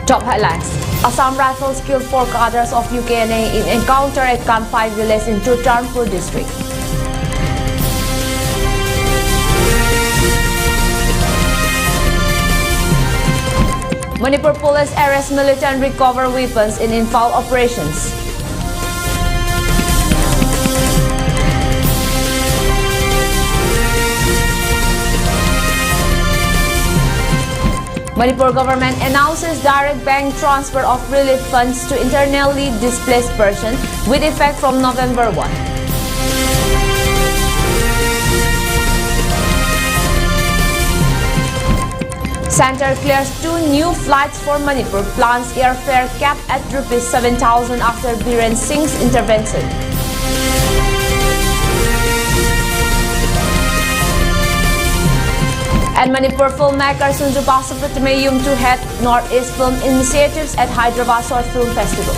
Top highlights. Assam Rifles killed 4 cadres of UKNA in encounter at Camp 5 village in Churchandpur district. Manipur police arrest militant recover weapons in infill operations. Manipur government announces direct bank transfer of relief funds to internally displaced persons with effect from November 1. Center clears 2 new flights for Manipur, plans airfare cap at ₹7,000 after Biren Singh's intervention. And Manipur filmmaker Sunju Pasupratmayum to head Northeast Film Initiatives at Hyderabad Short Film Festival.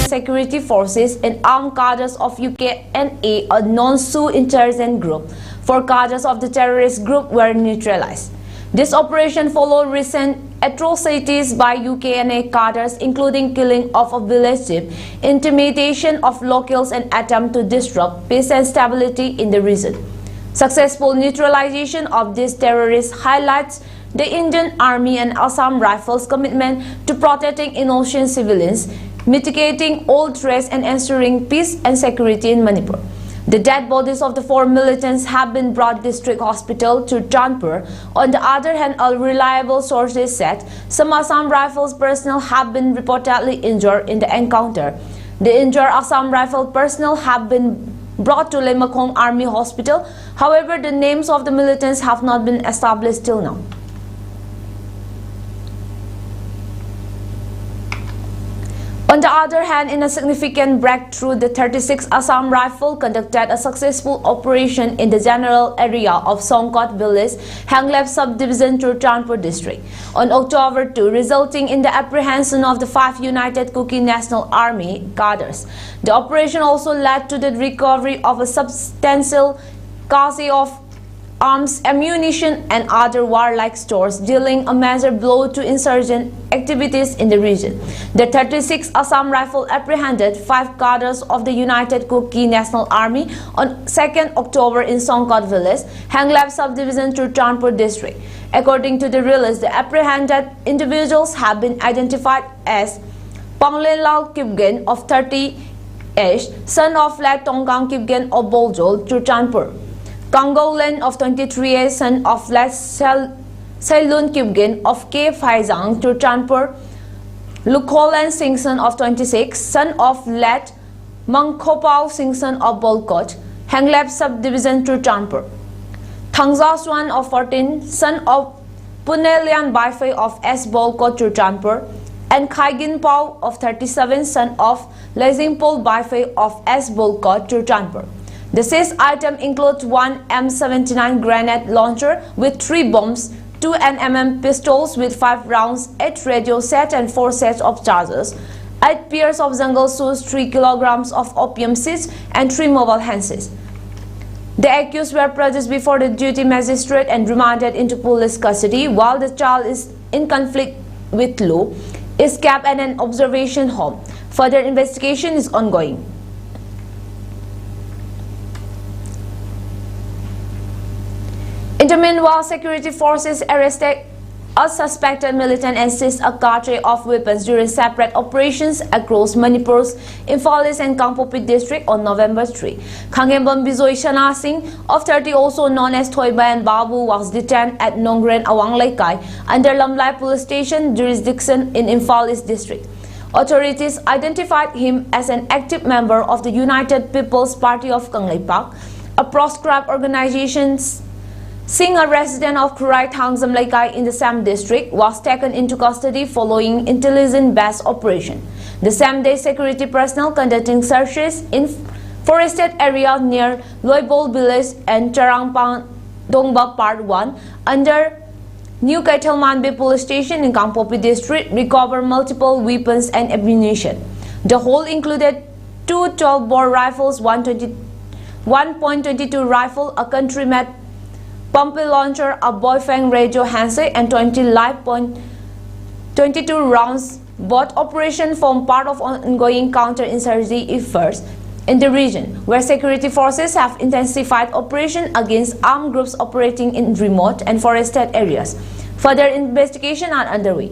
Security forces and armed cadres of UKNA, a non-Sioux insurgent group, 4 cadres of the terrorist group were neutralized. This operation followed recent atrocities by UKNA cadres, including killing of a village chief, intimidation of locals, and attempt to disrupt peace and stability in the region. Successful neutralization of these terrorists highlights the Indian Army and Assam Rifles' commitment to protecting innocent civilians, mitigating all threats, and ensuring peace and security in Manipur. The dead bodies of the 4 militants have been brought to District Hospital to Churchandpur. On the other hand, reliable sources said some Assam Rifles personnel have been reportedly injured in the encounter. The injured Assam Rifle personnel have been brought to Lemmakong Army Hospital. However, the names of the militants have not been established till now. On the other hand, in a significant breakthrough, the 36th Assam Rifle conducted a successful operation in the general area of Songkot village, Hanglep subdivision, Churchandpur district, on October 2, resulting in the apprehension of the 5 United Kuki National Army cadres. The operation also led to the recovery of a substantial cache of arms, ammunition, and other warlike stores, dealing a major blow to insurgent activities in the region. The 36th Assam Rifle apprehended 5 cadres of the United Kuki National Army on 2nd October in Songkot village, Hanglep subdivision, Churchandpur district. According to the release, the apprehended individuals have been identified as Panglenlal Kipgen of 30 age, son of Lek Tongkang Kipgen of Boljol, Churchandpur; Kangolen of 23, son of Let Sailun Kipgen of K. Faizang, Churchandpur; Lukholen Singson of 26, son of Let Mangkhopao Singson of Bolkot, Hanglep subdivision, Churchandpur; Thangza Swan of 14, son of Punelian Baifei of S. Bolkot, Churchandpur; and Khaigin Pao of 37, son of Lezingpol Baifei of S. Bolkot, Churchandpur. The seized item includes 1 M79 grenade launcher with 3 bombs, 2 NMM pistols with 5 rounds, 8 radio sets and 4 sets of chargers, 8 pairs of jungle shoes, 3 kilograms of opium seeds, and 3 mobile handsets. The accused were produced before the duty magistrate and remanded into police custody, while the child is in conflict with law, is kept at an observation home. Further investigation is ongoing. In the meanwhile, security forces arrested a suspected militant and seized a cadre of weapons during separate operations across Manipur's Imphal East and Kangpopi district on November 3. Khangembam Bijoy Shana Singh of 30, also known as Thoibayan Babu, was detained at Nongren Awang Laikai under Lamlai police station jurisdiction in Imphal East district. Authorities identified him as an active member of the United People's Party of Kangleipak, a proscribed organization. Singh, a resident of Kurai Thangzam Laikai in the Sam district, was taken into custody following intelligence-based operation. The same day, security personnel conducting searches in forested area near Loibol village and Charangpang Dongba Part 1 under New Manipur police station in Kangpopi district recovered multiple weapons and ammunition. The whole included two 12-bore rifles, 1.22 rifle, a country-made pump launcher, a Boyfang radio handset, and 20 live .22 rounds. Both operations form part of ongoing counter-insurgency efforts in the region, where security forces have intensified operations against armed groups operating in remote and forested areas. Further investigations are underway.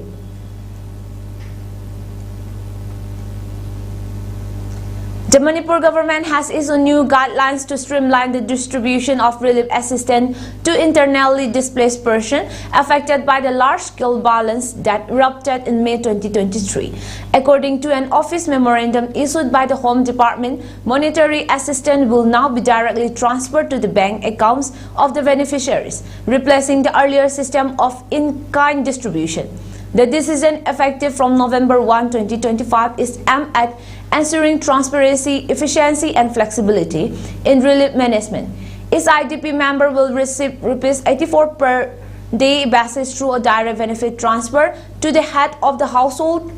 The Manipur government has issued new guidelines to streamline the distribution of relief assistance to internally displaced persons affected by the large-scale violence that erupted in May 2023. According to an office memorandum issued by the Home Department, monetary assistance will now be directly transferred to the bank accounts of the beneficiaries, replacing the earlier system of in-kind distribution. The decision, effective from November 1, 2025, is aimed at ensuring transparency, efficiency, and flexibility in relief management. Each IDP member will receive ₹84 per day basis through a direct benefit transfer to the head of the household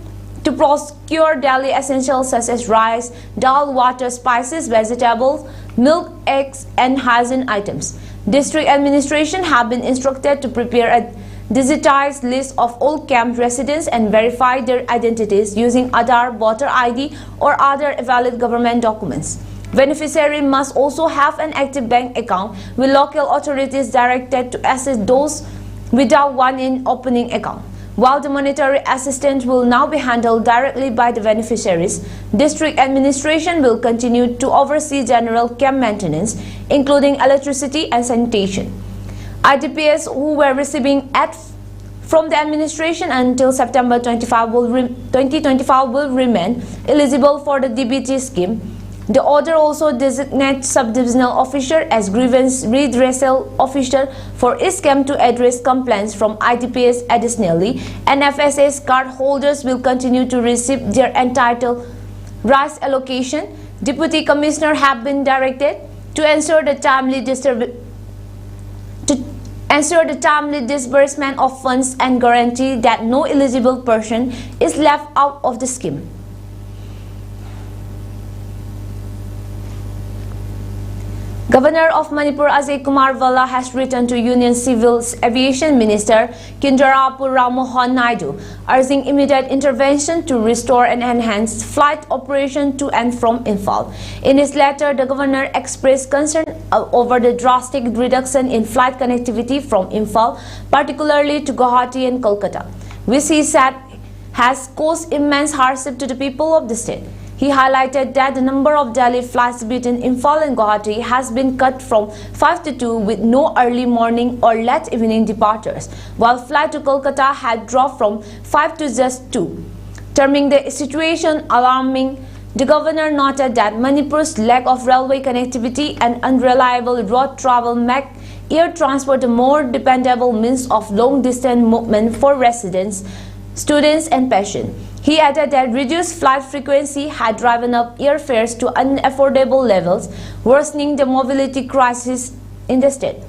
to procure daily essentials such as rice, dal, water, spices, vegetables, milk, eggs, and hygiene items. District administration have been instructed to prepare a digitized list of all camp residents and verify their identities using Aadhaar, voter ID, or other valid government documents. Beneficiaries must also have an active bank account, with local authorities directed to assist those without one in opening account. While the monetary assistance will now be handled directly by the beneficiaries, district administration will continue to oversee general camp maintenance, including electricity and sanitation. IDPs who were receiving aid from the administration until September 2025 will remain eligible for the DBT scheme. The order also designates sub-divisional officer as grievance redressal officer for each camp to address complaints from IDPs. Additionally, NFSA's card holders will continue to receive their entitled rice allocation. Deputy Commissioner have been directed to ensure the timely disbursement of funds and guarantee that no eligible person is left out of the scheme. Governor of Manipur Ajay Kumar Valla has written to Union Civil Aviation Minister Kinjarapu Ramohan Naidu, urging immediate intervention to restore and enhance flight operation to and from Imphal. In his letter, the governor expressed concern over the drastic reduction in flight connectivity from Imphal, particularly to Guwahati and Kolkata, which he said has caused immense hardship to the people of the state. He highlighted that the number of daily flights between Imphal and Guwahati has been cut from 5 to 2 with no early morning or late evening departures, while flight to Kolkata had dropped from 5 to just 2. Terming the situation alarming, the governor noted that Manipur's lack of railway connectivity and unreliable road travel make air transport a more dependable means of long-distance movement for residents, students, and patients. He added that reduced flight frequency had driven up airfares to unaffordable levels, worsening the mobility crisis in the state.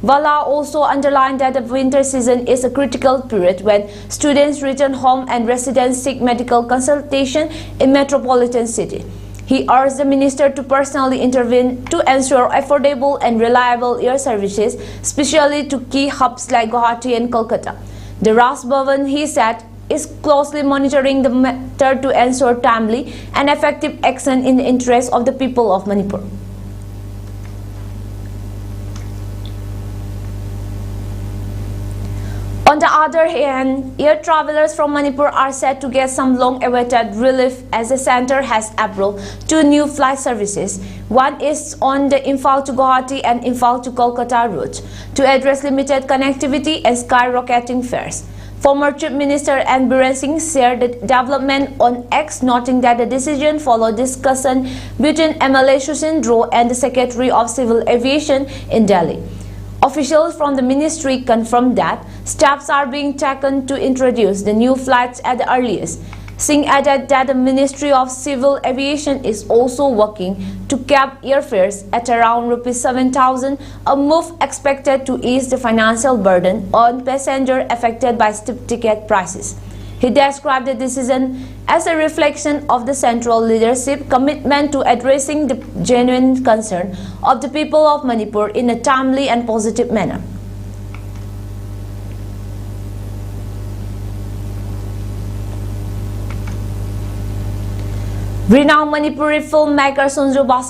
Valla also underlined that the winter season is a critical period when students return home and residents seek medical consultation in metropolitan city. He urged the minister to personally intervene to ensure affordable and reliable air services, especially to key hubs like Guwahati and Kolkata. The Raj Bhavan, he said, is closely monitoring the matter to ensure timely and effective action in the interest of the people of Manipur. On the other hand, air travelers from Manipur are set to get some long-awaited relief as the center has approved 2 new flight services. One is on the Imphal to Guwahati and Imphal to Kolkata route to address limited connectivity and skyrocketing fares. Former Chief Minister N. Biren Singh shared the development on X, noting that the decision followed discussion between MLA Sushin Dhruv and the Secretary of Civil Aviation in Delhi. Officials from the ministry confirmed that steps are being taken to introduce the new flights at the earliest. Singh added that the Ministry of Civil Aviation is also working to cap airfares at around Rs 7,000, a move expected to ease the financial burden on passengers affected by steep ticket prices. He described the decision as a reflection of the central leadership's commitment to addressing the genuine concern of the people of Manipur in a timely and positive manner. Renowned Manipuri filmmaker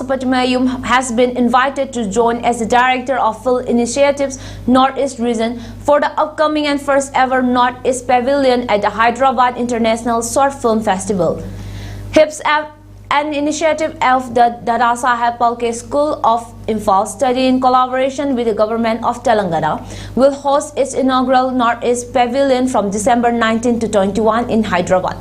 Patel has been invited to join as the director of Film Initiative's Northeast region for the upcoming and first ever Northeast Pavilion at the Hyderabad International Short Film Festival. HIPS, an initiative of the Dada Saheb Palke School of Imphal, study in collaboration with the government of Telangana, will host its inaugural Northeast Pavilion from December 19 to 21 in Hyderabad.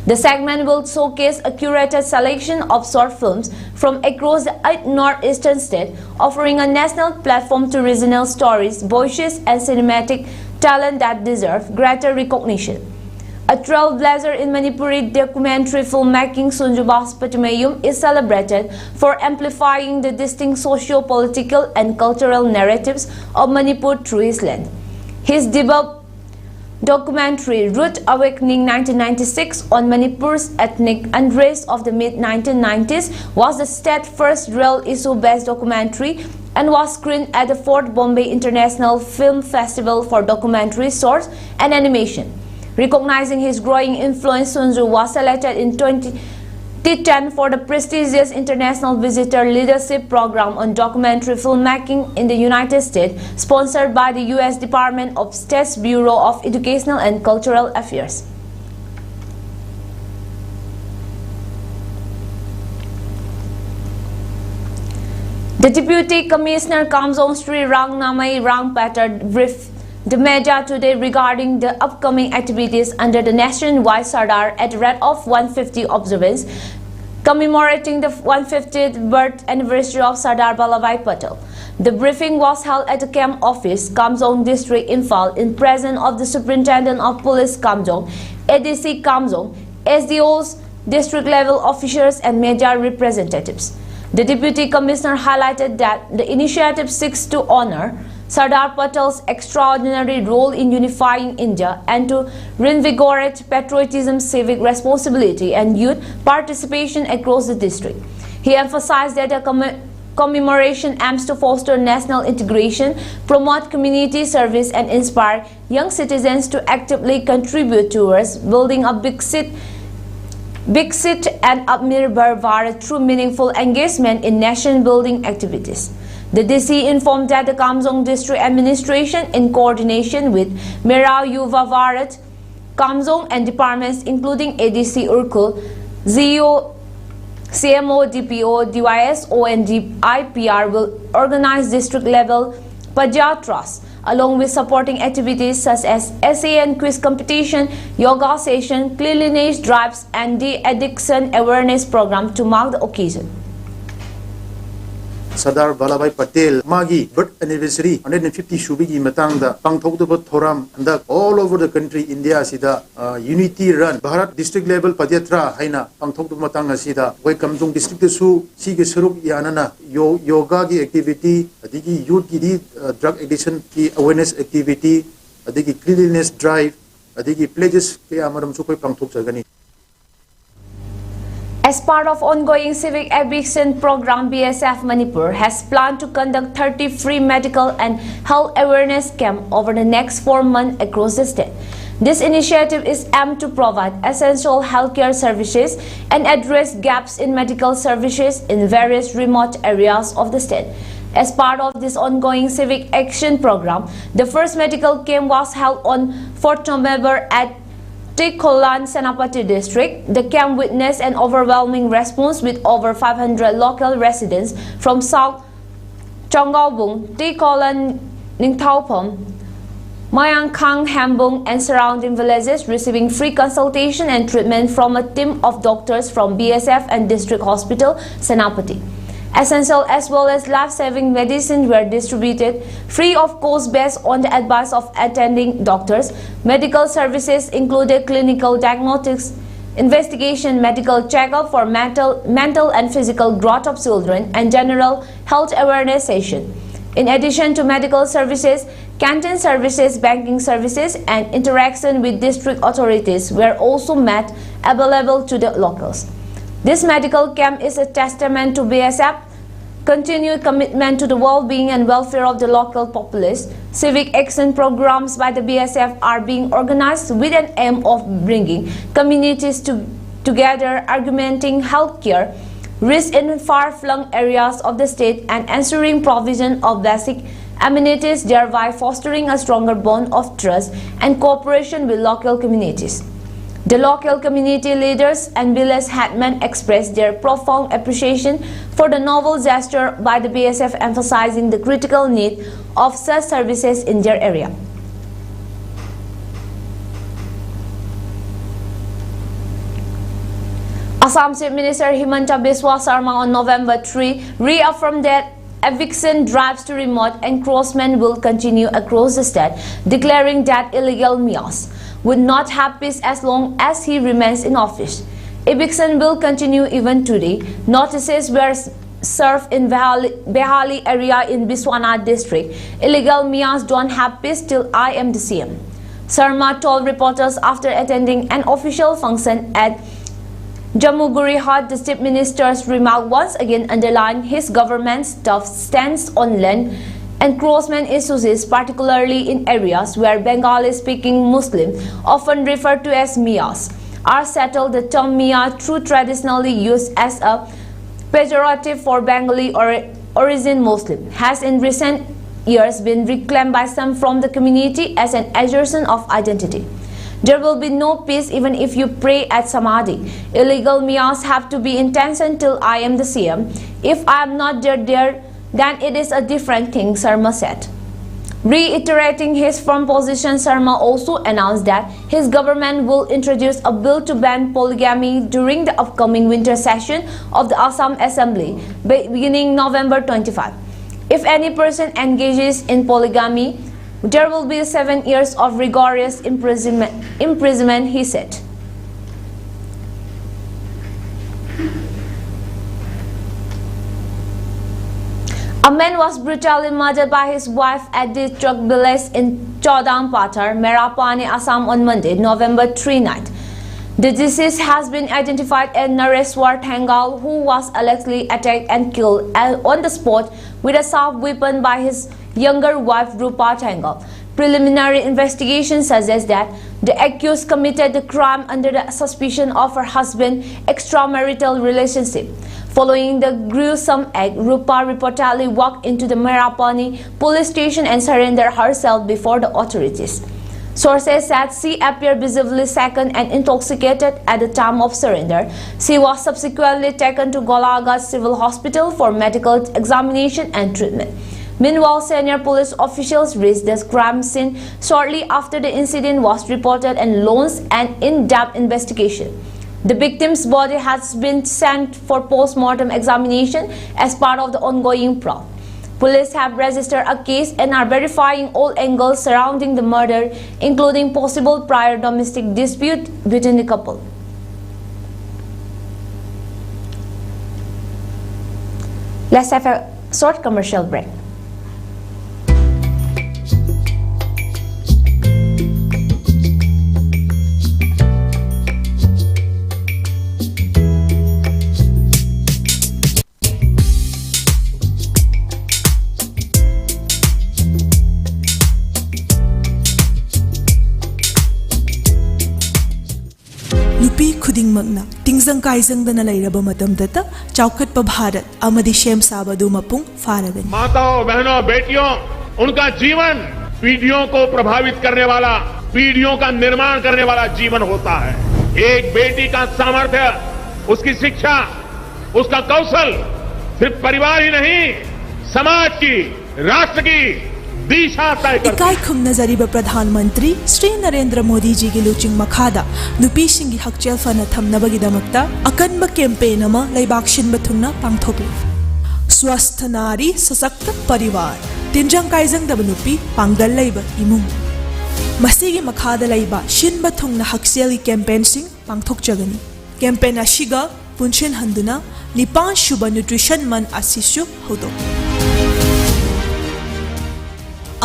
The segment will showcase a curated selection of short films from across the 8 northeastern states, offering a national platform to regional stories, voices, and cinematic talent that deserve greater recognition. A trailblazer in Manipuri documentary filmmaking, Patel is celebrated for amplifying the distinct socio-political and cultural narratives of Manipur through his land. His debut documentary Root Awakening 1996 on Manipur's ethnic unrest of the mid-1990s was the state's first real issue-based documentary and was screened at the 4th Bombay International Film Festival for documentary shorts and animation. Recognizing his growing influence, Sunju was selected in 2010 for the prestigious International Visitor Leadership Program on Documentary Filmmaking in the United States, sponsored by the U.S. Department of State's Bureau of Educational and Cultural Affairs. The Deputy Commissioner Kamzong Sri Rang Namai Rang Patel briefed the media today regarding the upcoming activities under the nationwide Sardar at the rate of 150 observance, commemorating the 150th birth anniversary of Sardar Patel. The briefing was held at the camp office, Kamzong District, Imphal, in presence of the Superintendent of Police Kamzong, ADC Kamzong, SDOs, district-level officers, and media representatives. The Deputy Commissioner highlighted that the initiative seeks to honor Sardar Patel's extraordinary role in unifying India and to reinvigorate patriotism, civic responsibility, and youth participation across the district. He emphasized that the commemoration aims to foster national integration, promote community service, and inspire young citizens to actively contribute towards building a big seat and Atmanirbhar Bharat through meaningful engagement in nation-building activities. The DC informed that the Kamzong District Administration, in coordination with Mera Yuva Bharat, Kamzong, and departments including ADC Urkul, ZEO, CMO, DPO, DYSO, and IPR, will organize district-level Pajatras, along with supporting activities such as SAN quiz competition, yoga session, cleanliness drives, and the addiction awareness program to mark the occasion. Sardar Patel magi birth anniversary 150 shubigi matangda pangthokdaba thoram and all over the country India sida unity run Bharat district level padyatra haina pangthokdaba matanga sida wai Kamzong district su sige suruk yanana yoga gi activity adigi youth gi drug addiction ki awareness activity adigi cleanliness drive adigi pledges kaya maram su koi pangthok jagani. As part of ongoing civic aviation program, BSF Manipur has planned to conduct 30 free medical and health awareness camps over the next 4 months across the state. This initiative is aimed to provide essential healthcare services and address gaps in medical services in various remote areas of the state. As part of this ongoing civic action program, the first medical camp was held on 4th November at Tikolan Senapati district. The camp witnessed an overwhelming response with over 500 local residents from South Chongaubung, Tikolan, Ningtaupom, Mayangkang, Hambung, and surrounding villages receiving free consultation and treatment from a team of doctors from BSF and District Hospital Senapati. Essential as well as life-saving medicines were distributed free of cost based on the advice of attending doctors. Medical services included clinical diagnostics, investigation, medical checkup for mental and physical growth of children, and general health awareness session. In addition to medical services, canteen services, banking services, and interaction with district authorities were also made available to the locals. This medical camp is a testament to BSF's continued commitment to the well-being and welfare of the local populace. Civic action programs by the BSF are being organized with an aim of bringing communities together, augmenting healthcare risk in far-flung areas of the state, and ensuring provision of basic amenities, thereby fostering a stronger bond of trust and cooperation with local communities. The local community leaders and village headmen expressed their profound appreciation for the novel gesture by the BSF, emphasizing the critical need of such services in their area. Assam Chief Minister Himanta Biswa Sarma on November 3 reaffirmed that eviction drives to remote encroachment will continue across the state, declaring that illegal Mias would not have peace as long as he remains in office. Eviction will continue even today. Notices were served in Behali area in Biswanath district. Illegal Mias don't have peace till I am the CM. Sarma told reporters after attending an official function at Jammu-Guri. The Chief Minister's remark once again underlined his government's tough stance on land encroachment issues, particularly in areas where Bengali-speaking Muslims, often referred to as Mias, are settled. The term Mia, through traditionally used as a pejorative for Bengali or origin Muslim, has in recent years been reclaimed by some from the community as an assertion of identity. There will be no peace even if you pray at Samadhi. Illegal Mias have to be intention till I am the CM. If I am not there, then it is a different thing, Sarma said. Reiterating his firm position, Sarma also announced that his government will introduce a bill to ban polygamy during the upcoming winter session of the Assam Assembly, beginning November 25. If any person engages in polygamy, there will be 7 years of rigorous imprisonment, he said. A man was brutally murdered by his wife at the truck village in Chodam Pathar, Merapani, Assam on Monday, November 3 night. The deceased has been identified as Nareshwar Thangal, who was allegedly attacked and killed on the spot with a sharp weapon by his younger wife Rupa Thangal. Preliminary investigation suggests that the accused committed the crime under the suspicion of her husband's extramarital relationship. Following the gruesome act, Rupa reportedly walked into the Merapani police station and surrendered herself before the authorities. Sources said she appeared visibly shaken and intoxicated at the time of surrender. She was subsequently taken to Golaghat Civil Hospital for medical examination and treatment. Meanwhile, senior police officials reached the crime scene shortly after the incident was reported and launched an in-depth investigation. The victim's body has been sent for post-mortem examination as part of the ongoing probe. Police have registered a case and are verifying all angles surrounding the murder, including possible prior domestic dispute between the couple. Let's have a short commercial break. Khudingmakna tingzang kaizang dana lairaba matamdata chaukat Bharat amadi shem sabadu mapung faragan. माताओं बहनों बेटियों उनका जीवन पीढ़ियों को प्रभावित करने वाला, पीढ़ियों का निर्माण करने वाला जीवन होता है। एक बेटी का सामर्थ्य, उसकी शिक्षा, उसका कौशल सिर्फ परिवार ही नहीं, समाज की, राष्ट्र की इकाई खुमनजरीब प्रधानमंत्री श्री नरेंद्र मोदी जी की लुचिंग मखादा नुपीसिंगी हकचेल फना थमनबगिदमक्ता अकनब कैंपेन अमा लैबाक्सिन बथुंगना पांगथोकले। स्वस्थ नारी सशक्त परिवार तिंजंग काइजंग दब नुपी पांगदल लैब इमुंग। ꯃꯁꯤꯒꯤ ꯃꯈꯥꯗ ꯂꯩꯕ ꯁꯤꯟꯕ ꯊꯨꯡꯅ ꯍꯛꯁꯦꯜꯒꯤ ꯀꯦꯝꯄꯦꯟꯁꯤꯡ ꯄꯥꯡꯊꯣꯛꯆꯒꯅꯤ꯫ ꯀꯦꯝꯄꯦꯟ ꯑꯁꯤꯒ ꯄꯨꯟꯁꯤꯟꯍꯟꯗꯨꯅ ꯅꯤꯄꯥꯟ ꯁꯨꯕ ꯅ꯭ꯌꯨꯇ꯭ꯔꯤꯁꯟ ꯃꯟ ꯑꯁꯤꯁꯨ ꯍꯧꯗꯣꯛꯏ꯫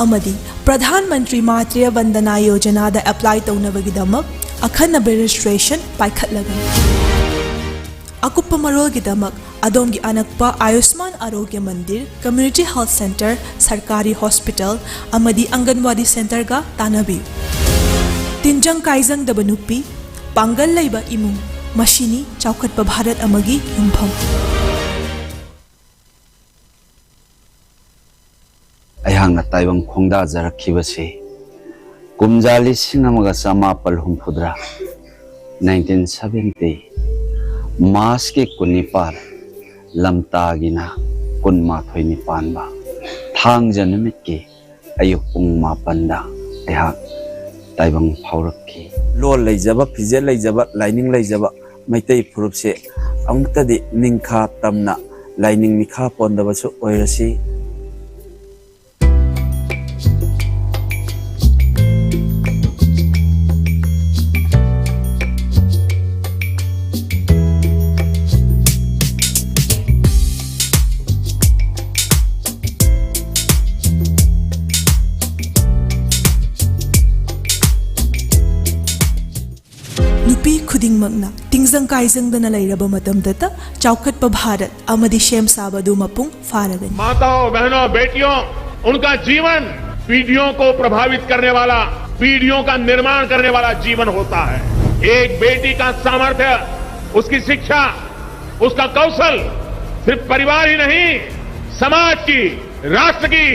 ꯑꯃꯗꯤ ꯄ꯭ꯔꯙꯥꯟ ꯃꯟꯇ꯭ꯔꯤ ꯃꯥꯇ꯭ꯔꯤꯌꯥ ꯕꯟꯗꯅꯥ ꯌꯣꯖꯅꯥꯗ ꯑꯦꯄ꯭ꯂꯥꯏ ꯇꯧꯅꯕꯒꯤꯗꯃꯛ ꯑꯈꯟꯅꯕ ꯔꯦꯖꯤꯁꯇ꯭ꯔꯦꯁꯟ ꯄꯥꯏꯈꯠꯂꯒꯅꯤ꯫ ꯑꯀꯨꯞꯄ ꯃꯔꯣꯜꯒꯤꯗꯃꯛ ꯑꯗꯣꯝꯒꯤ ꯑꯅꯛꯄ Ayushman Arogya Mandir, community health centre, ꯁꯔꯀꯥꯔꯤ ꯍꯣꯁꯄꯤꯇꯥꯜ ꯑꯃꯗꯤ ꯑꯪꯒꯟꯋꯥꯗꯤ ꯁꯦꯟꯇꯔꯒ ꯇꯥꯟꯅꯕꯤꯌꯨ꯫ ꯇꯤꯟꯖꯪ ꯀꯥꯏꯖꯪꯗꯕ ꯅꯨꯄꯤ, ꯄꯥꯡꯒꯜ ꯂꯩꯕ ꯏꯃꯨꯡ, ꯃꯁꯤꯅꯤ ꯆꯥꯎꯈꯠꯄ ꯚꯥꯔꯠ ꯑꯃꯒꯤ ꯌꯨꯝꯐꯝ꯫ ꯑꯩꯍꯥꯛꯅ ꯇꯥꯏꯕꯪ ꯈꯣꯡꯗꯥꯖꯔꯛꯈꯤꯕꯁꯤ ꯀꯨꯝꯖꯥ 1970 1970 ꯃꯥꯁꯀꯤ 19 ꯂꯝꯇꯥꯒꯤꯅ 12 ꯄꯥꯟꯕ ꯊꯥꯡꯖ ꯅꯨꯃꯤꯠꯀꯤ ꯑꯌꯨꯛ ꯄꯨꯡ 9ꯗ ꯑꯩꯍꯥꯛ ꯇꯥꯏꯕꯪ ꯐꯥꯎꯔꯛꯈꯤ꯫ ꯂꯣꯟ ꯂꯩꯖꯕ, ꯐꯤꯖꯦꯠ ꯂꯩꯖꯕ, ꯂꯥꯏꯅꯤꯡ ꯂꯩꯖꯕ ꯃꯩꯇꯩ ꯐꯨꯔꯨꯞꯁꯦ ꯑꯃꯨꯛꯇꯗꯤ ꯅꯤꯡꯈꯥ ꯇꯝꯅ ꯂꯥꯏꯅꯤꯡ ꯃꯤꯈꯥ ꯄꯣꯟꯗꯕꯁꯨ ꯑꯣꯏꯔꯁꯤ꯫ नुपी खुदिंगमकना तिंगजंग काइजंगदना लैरबा मतमदता चौखटपा भारत अमदि शेम साबदु मपुंग फारगनी। माताओं, बहनों, बेटियों, उनका जीवन पीढ़ियों को प्रभावित करने वाला, पीढ़ियों का निर्माण करने वाला जीवन होता है। एक बेटी का सामर्थ्य, उसकी शिक्षा, उसका कौशल सिर्फ परिवार ही नहीं, समाज की, राष्ट्र की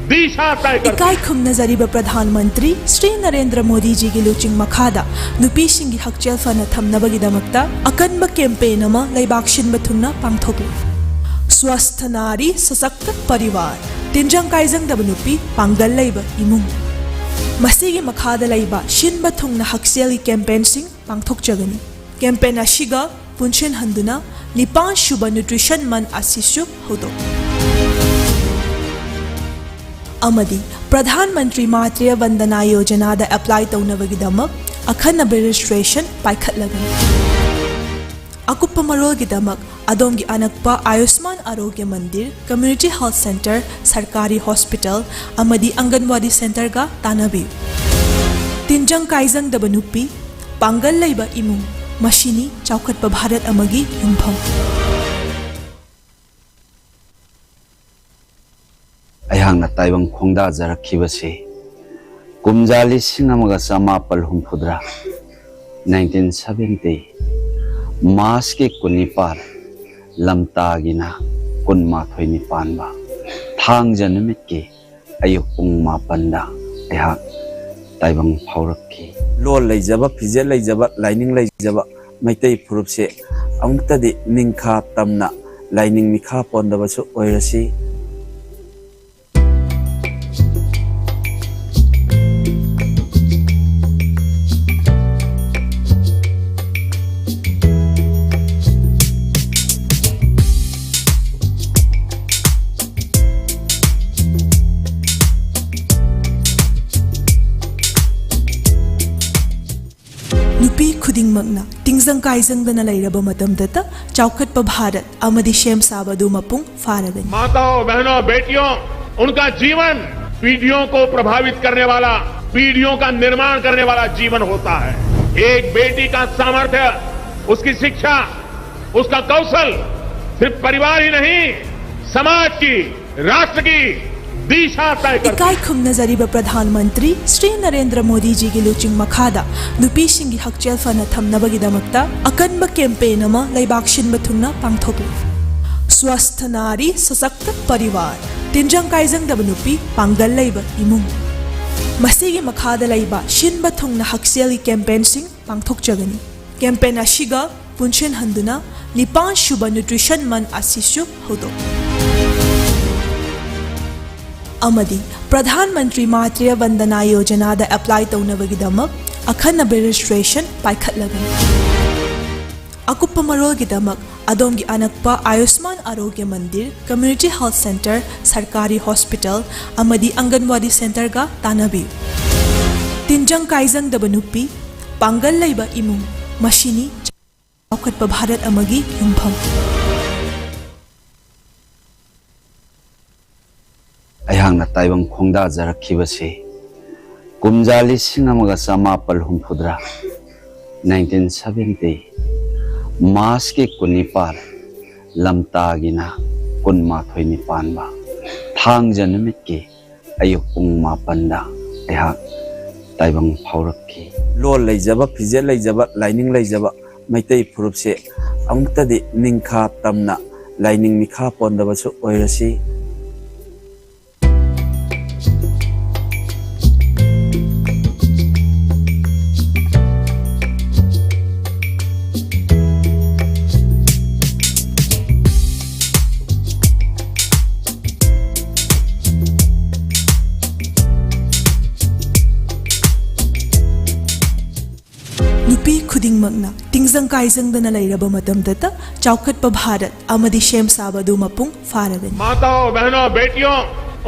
दिशा तय करता है। इकाई खुमनजरीब प्रधानमंत्री श्री नरेंद्र मोदी जी की लुचिंग मखादा नुपीसिंगी हक्चेल फना थमनबगिदमक्ता अकन्ब कैंपेन अमा लैबाक्सिनब थुंगना पांगथोक्ली। स्वस्थ नारी सशक्त परिवार, तिंजंग काइजंगदब नुपी, पांगल लैब इमुंग। मसीगी मखादा लैबा शिनब थुंगना हक्सेलगी कैंपेनसिंग पांगथोक्चगनी। कैंपेन अशिगा पुंसिनहंदुना निपान शुभ न्यूट्रिशन मन असिसु हौदोक्ली। अमदी प्रधानमंत्री मातृ वंदना योजनादा अप्लाई तौनबगिदमक अखन्नब रजिस्ट्रेशन पाइखटलगनी। अकुप्प मरोलगिदमक अदोमगी अनक्पा Ayushman Arogya Mandir, community health centre, सरकारी हॉस्पिटल अमदी अंगनवाड़ी सेंटरगा तानबियु। तिंजंग काइजंगदब नुपी, पांगल लैब इमुंग, मसिनी चौखटपा भारत अमगी युमफम। ꯑꯩꯍꯥꯛꯅ ꯇꯥꯏꯕꯪ ꯈꯣꯡꯗꯥꯖꯔꯛꯈꯤꯕꯁꯤ ꯀꯨꯝꯖꯥ 1970 1970 ꯃꯥꯁꯀꯤ 19 ꯂꯝꯇꯥꯒꯤꯅ 12 ꯄꯥꯟꯕ ꯊꯥꯡꯖ ꯅꯨꯃꯤꯠꯀꯤ ꯑꯌꯨꯛ ꯄꯨꯡ 9ꯗ ꯑꯩꯍꯥꯛ ꯇꯥꯏꯕꯪ ꯐꯥꯎꯔꯛꯈꯤ꯫ ꯂꯣꯟ ꯂꯩꯖꯕ, ꯐꯤꯖꯦꯠ ꯂꯩꯖꯕ, ꯂꯥꯏꯅꯤꯡ ꯂꯩꯖꯕ ꯃꯩꯇꯩ ꯐꯨꯔꯨꯞꯁꯦ ꯑꯃꯨꯛꯇꯗꯤ ꯅꯤꯡꯈꯥ ꯇꯝꯅ ꯂꯥꯏꯅꯤꯡ ꯃꯤꯈꯥ ꯄꯣꯟꯗꯕꯁꯨ ꯑꯣꯏꯔꯁꯤ꯫ नुपी खुदिंगमकना तिंगजंग काइजंगदना लैरबा मतमदता चौखटपा भारत अमदि शेम साबदु मपुंग फारगनी। माताओं, बहनों, बेटियों, उनका जीवन पीढ़ियों को प्रभावित करने वाला, पीढ़ियों का निर्माण करने वाला जीवन होता है। एक बेटी का सामर्थ्य, उसकी शिक्षा, उसका कौशल सिर्फ परिवार ही नहीं, समाज की, राष्ट्र की दिशा तय करता है। इकाई खुमनजरीब प्रधानमंत्री श्री नरेंद्र मोदी जी की लुचिंग मखादा नुपीसिंगी हक्चेल फना थमनबगिदमक्ता अकन्ब कैंपेन अमा लैबाक्सिनब थुंगना पांगथोक्ली। स्वस्थ नारी सशक्त परिवार, तिंजंग काइजंगदब नुपी, पांगल लैब इमुंग। मसीगी मखादा लैबा शिनब थुंगना हक्सेलगी कैंपेनसिंग पांगथोक्चगनी। कैंपेन अशिगा पुंसिनहंदुना निपान शुभ न्यूट्रिशन मन असिसु हौदोक्ली। अमदी प्रधानमंत्री मातृ वंदना योजनादा अप्लाई तौनबगिदमक अखन्नब रजिस्ट्रेशन पाइखटलगनी। अकुप्प मरोलगिदमक अदोमगी अनक्पा Ayushman Arogya Mandir, community health centre, सरकारी हॉस्पिटल अमदी अंगनवाड़ी सेंटरगा तानबियु। Tinjang kaizangdaba nupi, panggal layba imung, masini, chawkatpa Bharat amagi yumpham. Ayang na taibang khongda jarakibasi kumjali singamaga samapal humphudra 1970 mas ke kunipar lamtagina kunmathoi nipanba thang janamit ke ayuk pung mapanda ayha taibang phaurakki lol leijaba phije leijaba lining leijaba maitai phurupse amtadi ningkha tamna lining mikha pondabasu oirasi Nupi khudingmakna tingzang kaizangdana lairaba matamdata chawkatpa Bharat amadi shem sabadu mapung faragani. माताओं बहनों बेटियों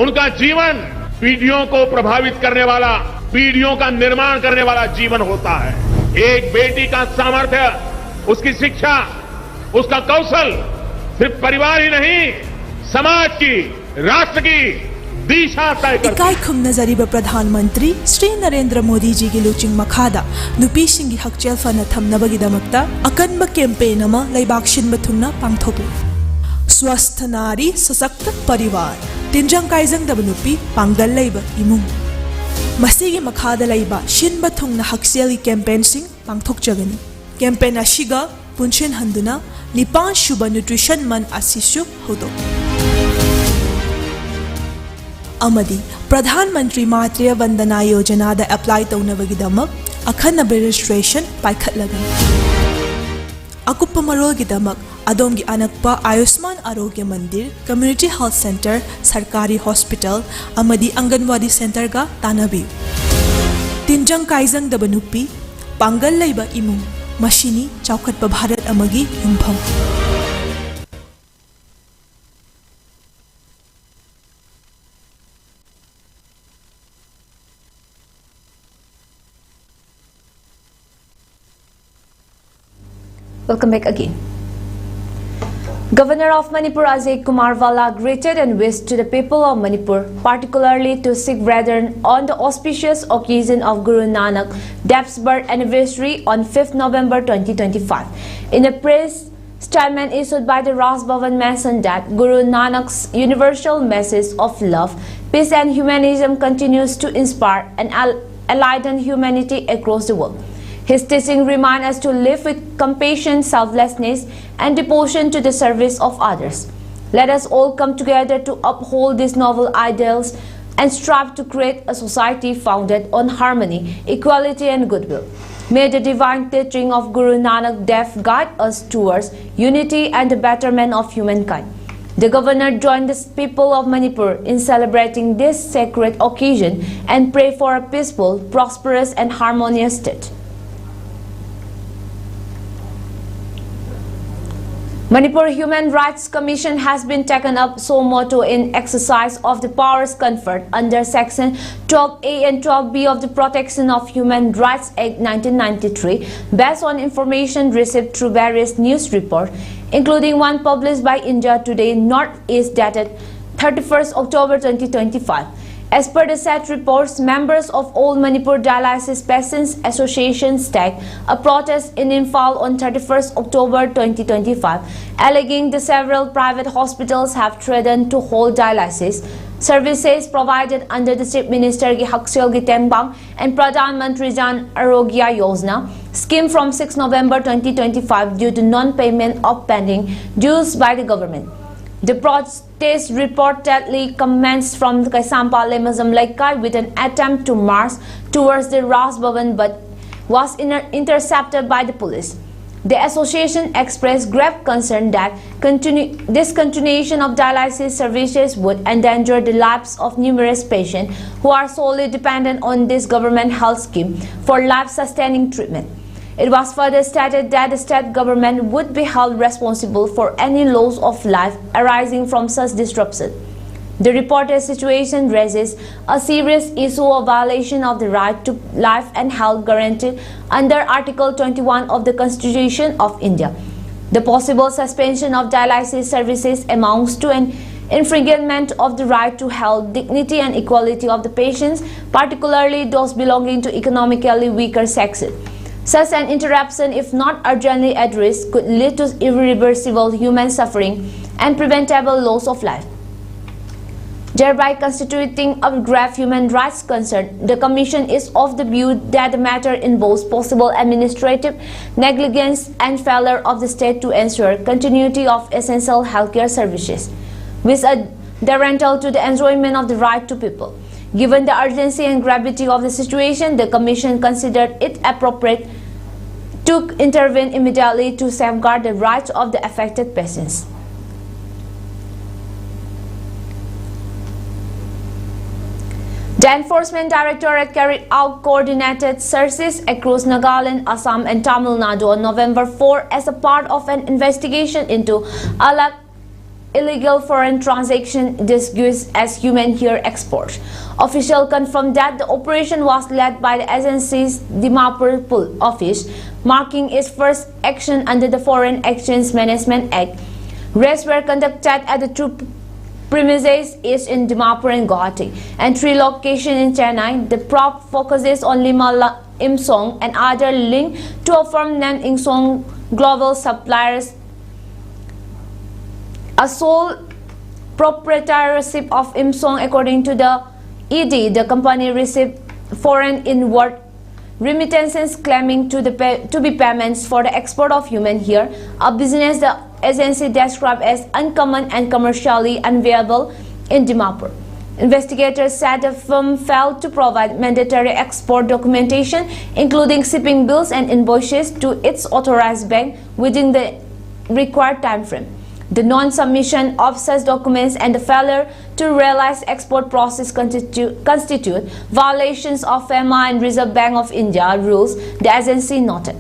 उनका जीवन पीढ़ियों को प्रभावित करने वाला पीढ़ियों का निर्माण करने वाला जीवन होता है। एक बेटी का सामर्थ्य उसकी शिक्षा उसका कौशल सिर्फ परिवार ही नहीं समाज की राष्ट्र की दिशा तय करता है। इकाई खुमनजरीबा प्रधानमंत्री श्री नरेंद्र मोदी जी की लुचिंग मखादा नुपी सिंगी हकचेल फना थमनबगिदमक्ता अकनबा कैंपेन अमा लैबाक सिनबा थुंगना पांगथोकली। स्वस्थ नारी सशक्त परिवार तिंजंग काइजंगदबा नुपी पांगल लैबा इमुंग मसीगी मखादा लैबा सिनबा थुंगना हकचेल कैंपेन सिंग पांगथोकजगनी। कैंपेन अशिगा पुनशिन हंदुना निपान शुभ न्यूट्रिशन मन असिसु होदो अमदी प्रधानमंत्री मातृ वंदना योजना दा अप्लाई तौनबगिदमक अखनब रजिस्ट्रेशन पाइखतलगन अकुप्प मरोलगिदमक अदोमगी अनक्पा Ayushman Arogya Mandir community health centre सरकारी हॉस्पिटल अमदी अंगनवाड़ी सेंटर का तानबी तिंजंग काइजंगदबा नुपी पांगल लैबा इमुंग मशीनी चौखटपा Bharat अमगी युमफम Welcome back again. Governor of Manipur Ajay Kumar Vala greeted and wished to the people of Manipur, particularly to Sikh brethren, on the auspicious occasion of Guru Nanak Dev's birth anniversary on 5th November 2025. In a press statement issued by the Raj Bhavan mentioned that Guru Nanak's universal message of love, peace and humanism continues to inspire and enlighten humanity across the world. His teaching reminds us to live with compassion, selflessness, and devotion to the service of others. Let us all come together to uphold these noble ideals and strive to create a society founded on harmony, equality, and goodwill. May the divine teaching of Guru Nanak Dev guide us towards unity and the betterment of humankind. The governor joined the people of Manipur in celebrating this sacred occasion and pray for a peaceful, prosperous, and harmonious state. Manipur Human Rights Commission has been taken up so motto in exercise of the powers conferred under Section 12A and 12B of the Protection of Human Rights Act 1993 based on information received through various news reports, including one published by India Today Northeast dated 31st October 2025. As per the said reports, members of all Manipur Dialysis Patients Association staged a protest in Imphal on 31st October 2025, alleging the several private hospitals have threatened to hold dialysis services provided under the Chief Minister ki Hakseol ki Tembang and Pradhan Mantri Jan Arogya Yojana scheme from 6 November 2025 due to non-payment of pending dues by the government. The protest reportedly commenced from Kaisampa Lemazam Laikai with an attempt to march towards the Raj Bhavan but was intercepted by the police. The association expressed grave concern that this continuation of dialysis services would endanger the lives of numerous patients who are solely dependent on this government health scheme for life-sustaining treatment. It was further stated that the state government would be held responsible for any loss of life arising from such disruption. The reported situation raises a serious issue of violation of the right to life and health guaranteed under Article 21 of the Constitution of India. The possible suspension of dialysis services amounts to an infringement of the right to health, dignity and equality of the patients, particularly those belonging to economically weaker sexes. Such an interruption, if not urgently addressed, could lead to irreversible human suffering and preventable loss of life, thereby constituting a grave human rights concern. The Commission is of the view that the matter involves possible administrative negligence and failure of the state to ensure continuity of essential healthcare services, with a deterrent to the enjoyment of the right to people. Given the urgency and gravity of the situation, the Commission considered it appropriate to intervene immediately to safeguard the rights of the affected patients. The Enforcement Directorate carried out coordinated searches across Nagaland, Assam and Tamil Nadu on November 4 as a part of an investigation into illegal foreign transaction disguised as human hair export. Officials confirmed that the operation was led by the agency's Dimapur office, marking its first action under the Foreign Exchange Management Act. Raids were conducted at the two premises is in Dimapur and Guwahati, and 3 locations in Chennai. The probe focuses on Lima Imsong and other linked to a firm named Imsong Global Suppliers, a sole proprietorship of Imsong. According to the ED, the company received foreign inward remittances claiming to be payments for the export of human hair, a business the agency described as uncommon and commercially unviable in Dimapur. Investigators said the firm failed to provide mandatory export documentation, including shipping bills and invoices, to its authorized bank within the required time frame. The non-submission of such documents and the failure to realize export process constitute violations of FEMA and Reserve Bank of India rules, the agency noted.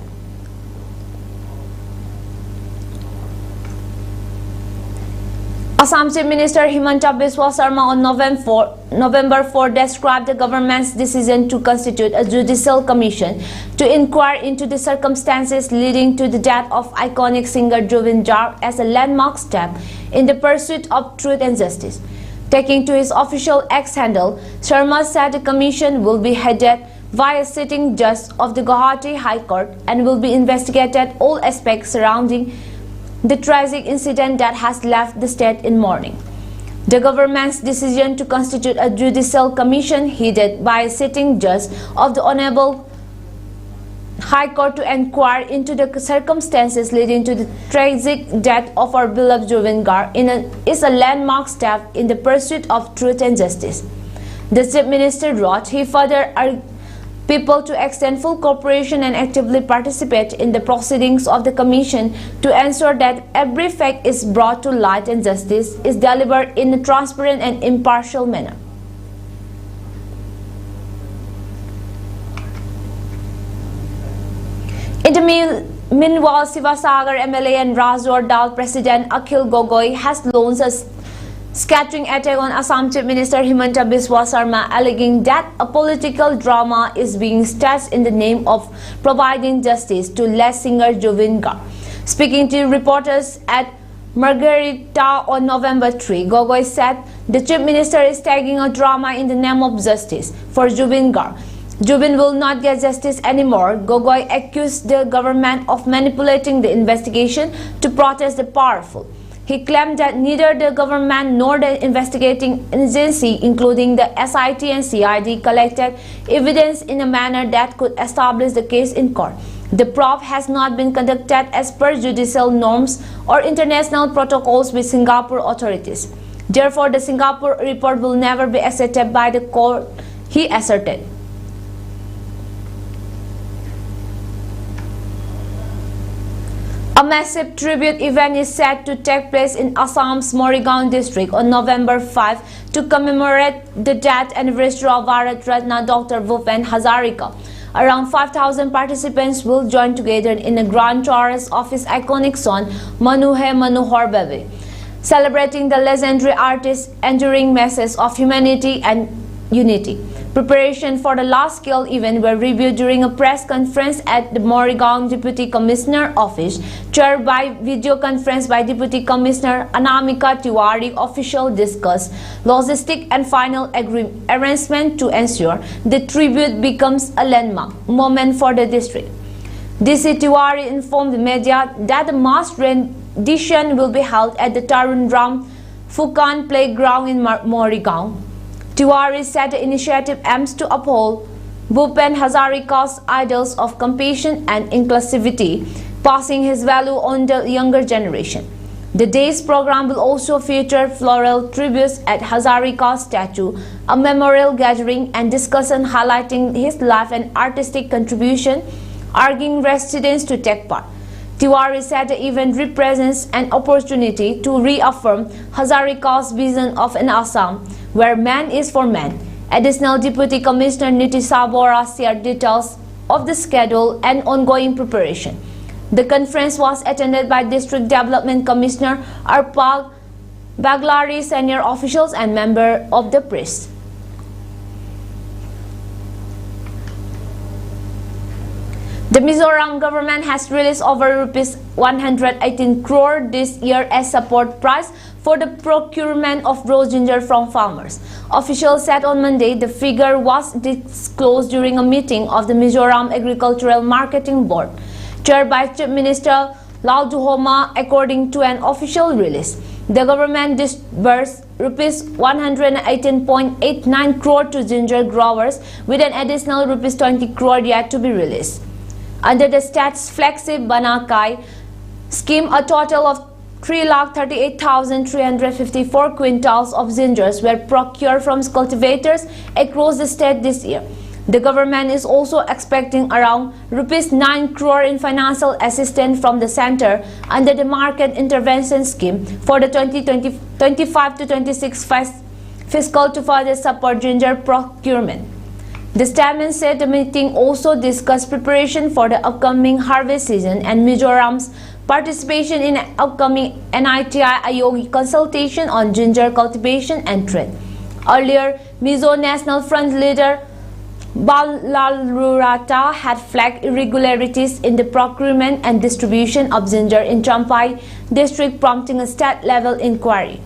Assam Chief Minister Himanta Biswa Sarma on November 4 described the government's decision to constitute a judicial commission to inquire into the circumstances leading to the death of iconic singer Zubeen as a landmark step in the pursuit of truth and justice. Taking to his official X handle, Sharma said the commission will be headed by a sitting judge of the Guwahati High Court and will be investigated all aspects surrounding the tragic incident that has left the state in mourning. The government's decision to constitute a judicial commission headed by a sitting judge of the Honorable High Court to inquire into the circumstances leading to the tragic death of our beloved Zubeen is a landmark step in the pursuit of truth and justice. The Chief Minister wrote. He further urged people to extend full cooperation and actively participate in the proceedings of the Commission to ensure that every fact is brought to light and justice is delivered in a transparent and impartial manner. In the meanwhile, Sivasagar MLA and Rajor Dal President Akhil Gogoi has launched a scattering attack on Assam Chief Minister Himanta Biswa Sarma, alleging that a political drama is being staged in the name of providing justice to late singer Zubeen. Speaking to reporters at Margarita on November 3, Gogoi said the Chief Minister is staging a drama in the name of justice for Zubeen. Zubeen will not get justice anymore. Gogoi accused the government of manipulating the investigation to protect the powerful. He claimed that neither the government nor the investigating agency, including the SIT and CID, collected evidence in a manner that could establish the case in court. The probe has not been conducted as per judicial norms or international protocols with Singapore authorities. Therefore, the Singapore report will never be accepted by the court, he asserted. A massive tribute event is set to take place in Assam's Morigaon district on November 5 to commemorate the death anniversary of Bharat Ratna Dr. Bhupen Hazarika. Around 5,000 participants will join together in a grand chorus of his iconic song Manu Hai Manohar Babe. celebrating the legendary artist's enduring message of humanity and unity. Preparation for the large-scale event were reviewed during a press conference at the Morrigaon Deputy Commissioner Office, chaired by video conference by Deputy Commissioner Anamika Tiwari. Officials discussed logistic and final arrangement to ensure the tribute becomes a landmark moment for the district. DC Tiwari informed the media that the mass rendition will be held at the Tarun Ram Fukan Playground in Morrigaon. Tiwari said the initiative aims to uphold Bhupen Hazarika's ideals of compassion and inclusivity, passing his value on the younger generation. The day's program will also feature floral tributes at Hazarika's statue, a memorial gathering and discussion highlighting his life and artistic contribution, urging residents to take part. Tiwari said the event represents an opportunity to reaffirm Hazarika's vision of an Assam where man is for man. Additional Deputy Commissioner Niti Sabora shared details of the schedule and ongoing preparation. The conference was attended by District Development Commissioner Arpal Baglari, senior officials and members of the press. The Mizoram government has released over Rs 118 crore this year as support price for the procurement of raw ginger from farmers. Officials said on Monday the figure was disclosed during a meeting of the Mizoram Agricultural Marketing Board, chaired by Chief Minister Lal Duhoma. According to an official release, the government disbursed Rs 118.89 crore to ginger growers, with an additional Rs 20 crore yet to be released. Under the state's flagship Banakai scheme, a total of 338,354 quintals of gingers were procured from cultivators across the state this year. The government is also expecting around Rs 9 crore in financial assistance from the center under the Market Intervention Scheme for the 2025 to 26 fiscal to further support ginger procurement. The statement said the meeting also discussed preparation for the upcoming harvest season and Mizoram's participation in upcoming NITI Ayogi consultation on ginger cultivation and trade. Earlier, Mizo National Front leader Balalurata had flagged irregularities in the procurement and distribution of ginger in Champai district, prompting a state-level inquiry.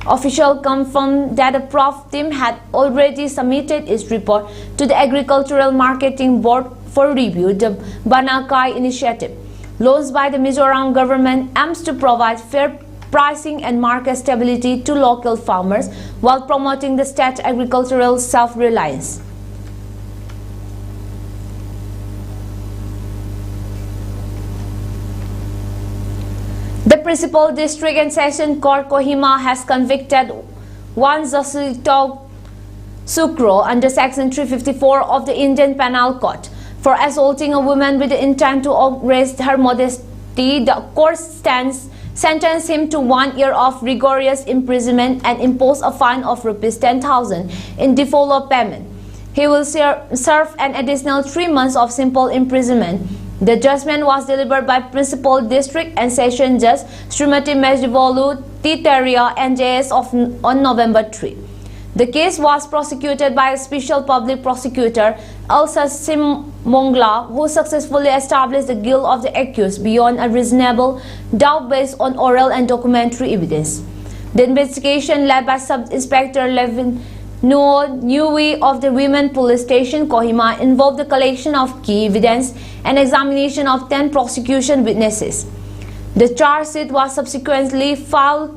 Officials confirmed that the PROF team had already submitted its report to the Agricultural Marketing Board for review. The Banakai initiative, launched by the Mizoram government, aims to provide fair pricing and market stability to local farmers while promoting the state's agricultural self-reliance. The Principal District and Session Court Kohima has convicted one Josito Sukro under Section 354 of the Indian Penal Code for assaulting a woman with the intent to raise her modesty. The court sentenced him to 1 year of rigorous imprisonment and imposed a fine of Rs 10,000 in default of payment. He will serve an additional 3 months of simple imprisonment. The judgment was delivered by Principal District and Session Judge Srimati Mejivolu Titeria NJS on November 3. The case was prosecuted by a special public prosecutor, Elsa Simongla, who successfully established the guilt of the accused beyond a reasonable doubt based on oral and documentary evidence. The investigation, led by Sub-Inspector Levin Nui of the Women Police Station Kohima, involved the collection of key evidence and examination of 10 prosecution witnesses. The charge sheet was subsequently filed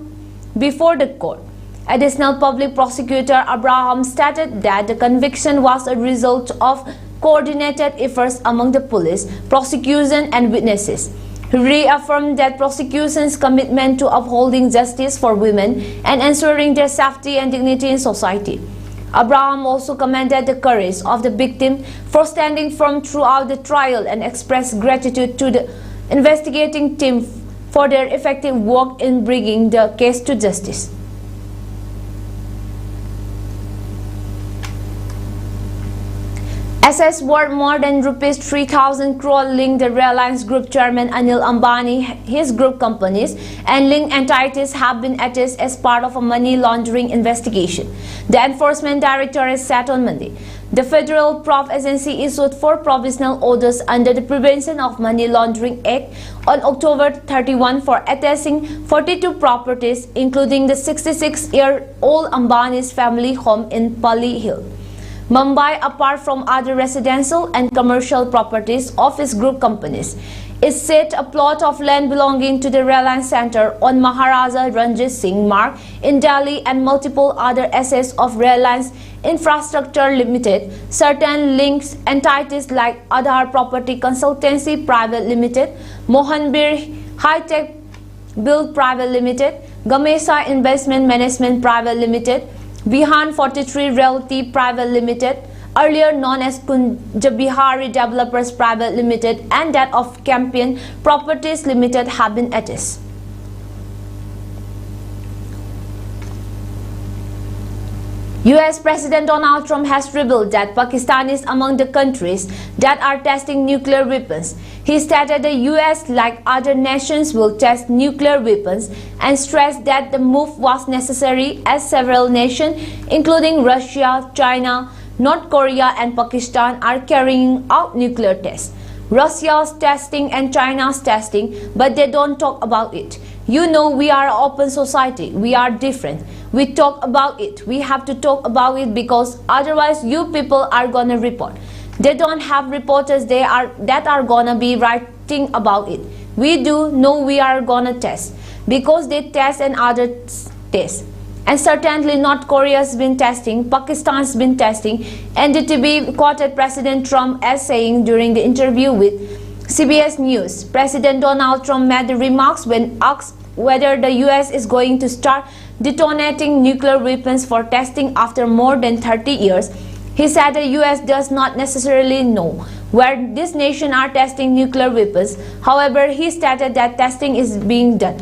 before the court. Additional public prosecutor Abraham stated that the conviction was a result of coordinated efforts among the police, prosecution and witnesses. He reaffirmed that prosecution's commitment to upholding justice for women and ensuring their safety and dignity in society. Abraham also commended the courage of the victim for standing firm throughout the trial and expressed gratitude to the investigating team for their effective work in bringing the case to justice. Assets worth more than rupees 3,000 crore linked the Reliance Group chairman Anil Ambani, his group companies, and linked entities have been attached as part of a money laundering investigation. The Enforcement Directorate said on Monday. The Federal Prof Agency issued 4 provisional orders under the Prevention of Money Laundering Act on October 31 for attaching 42 properties, including the 66-year-old Ambani's family home in Pali Hill, Mumbai, apart from other residential and commercial properties of its group companies. It said a plot of land belonging to the Reliance Center on Maharaja Ranjit Singh Marg in Delhi and multiple other assets of Reliance Infrastructure Limited, certain links entities like Aadhar Property Consultancy Private Limited, Mohanbir High Tech Build Private Limited, Gamesa Investment Management Private Limited, Bihan 43 Realty Private Limited, earlier known as Kunjabihari Developers Private Limited, and that of Campion Properties Limited have been attached. US President Donald Trump has revealed that Pakistan is among the countries that are testing nuclear weapons. He stated the US, like other nations, will test nuclear weapons and stressed that the move was necessary as several nations, including Russia, China, North Korea and Pakistan, are carrying out nuclear tests. Russia's testing and China's testing, but they don't talk about it. You know, we are an open society. We are different. We talk about it. We have to talk about it because otherwise you people are gonna report. They don't have reporters that are gonna be writing about it. We do know we are gonna test because they test and others test. And certainly North Korea's been testing, Pakistan's been testing. NDTV quoted President Trump as saying during the interview with CBS News. President Donald Trump made the remarks when asked whether the US is going to start detonating nuclear weapons for testing after more than 30 years. He said the US does not necessarily know where this nation are testing nuclear weapons. However, he stated that testing is being done.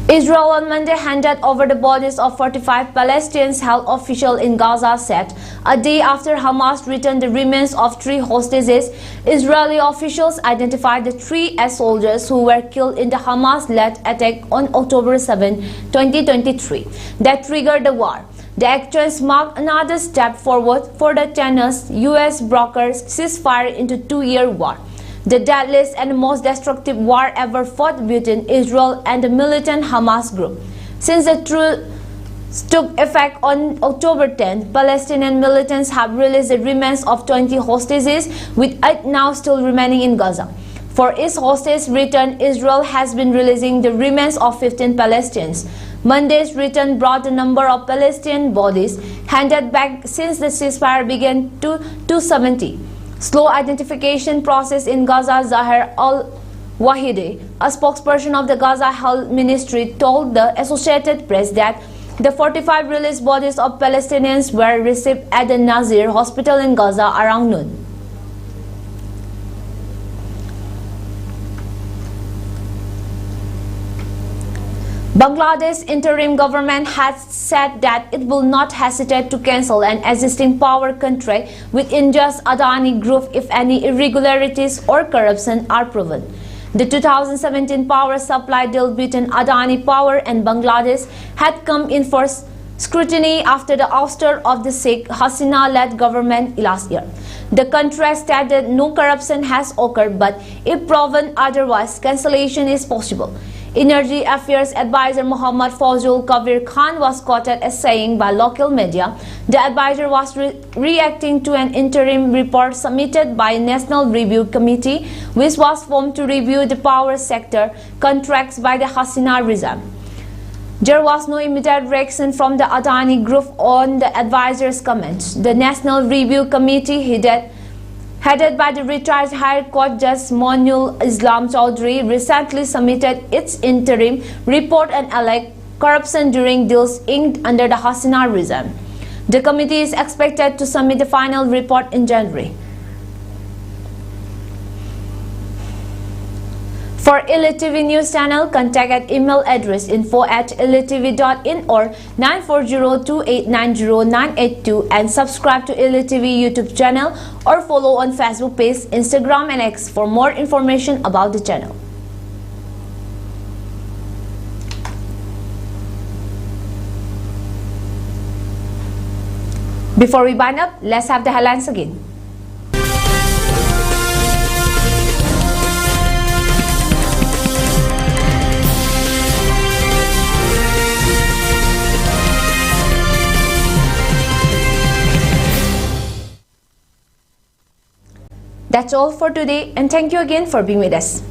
Israel on Monday handed over the bodies of 45 Palestinians held officials in Gaza said a day after Hamas returned the remains of 3 hostages. Israeli officials identified the 3 as soldiers who were killed in the Hamas-led attack on October 7, 2023 that triggered the war. The actions marked another step forward for the tenuous US brokered ceasefire into 2-year war, the deadliest and most destructive war ever fought between Israel and the militant Hamas group. Since the truce took effect on October 10, Palestinian militants have released the remains of 20 hostages, with 8 now still remaining in Gaza. For its hostage return, Israel has been releasing the remains of 15 Palestinians. Monday's return brought the number of Palestinian bodies handed back since the ceasefire began to 270. Slow identification process in Gaza. Zahir al-Wahidi, a spokesperson of the Gaza Health Ministry, told the Associated Press that the 45 released bodies of Palestinians were received at the Nazir Hospital in Gaza around noon. Bangladesh interim government has said that it will not hesitate to cancel an existing power contract with India's Adani Group if any irregularities or corruption are proven. The 2017 power supply deal between Adani Power and Bangladesh had come in for scrutiny after the ouster of the Sheikh Hasina-led government last year. The contract stated no corruption has occurred, but if proven otherwise, cancellation is possible. Energy Affairs Advisor Muhammad Fazul Kabir Khan was quoted as saying by local media the advisor was reacting to an interim report submitted by a National Review Committee, which was formed to review the power sector contracts by the Hasina regime. There was no immediate reaction from the Adani Group on the advisor's comments. The National Review Committee headed by the retired High Court Judge Moinul Islam Chowdhury recently submitted its interim report on alleged corruption during deals inked under the Hasina regime. The committee is expected to submit the final report in January. For ELITETV News Channel, contact at email address info@elitetv.in or 9402890982 and subscribe to ELITETV YouTube channel or follow on Facebook page, Instagram and X for more information about the channel. Before we wind up, let's have the headlines again. That's all for today, and thank you again for being with us.